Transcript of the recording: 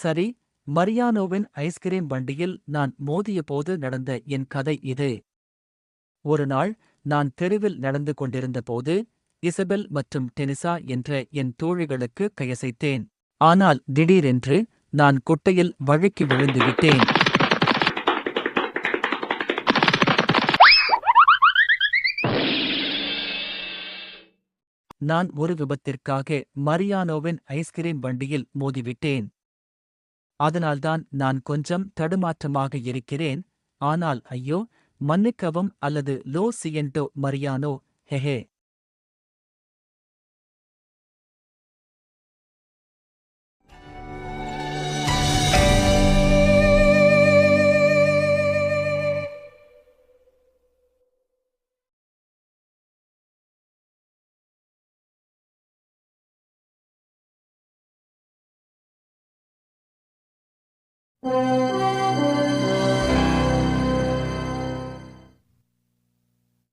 சரி, மரியானோவின் ஐஸ்கிரீம் வண்டியில் நான் மோதியபோது நடந்த என் கதை இது. ஒரு நாள், நான் தெருவில் நடந்து கொண்டிருந்தபோது, இசபெல் மற்றும் டெனிசா என்ற என் தோழிகளுக்கு கையசைத்தேன். ஆனால் திடீரென்று, நான் குட்டையில் வழுக்கி விழுந்து விட்டேன். நான் ஒரு விபத்திற்காக மரியானோவின் ஐஸ்கிரீம் வண்டியில் மோதிவிட்டேன். அதனால்தான் நான் கொஞ்சம் தடுமாற்றமாக இருக்கிறேன். ஆனால் ஐயோ, மன்னிக்கவும் அல்லது லோ சியன்டோ மரியானோ, ஹெஹே.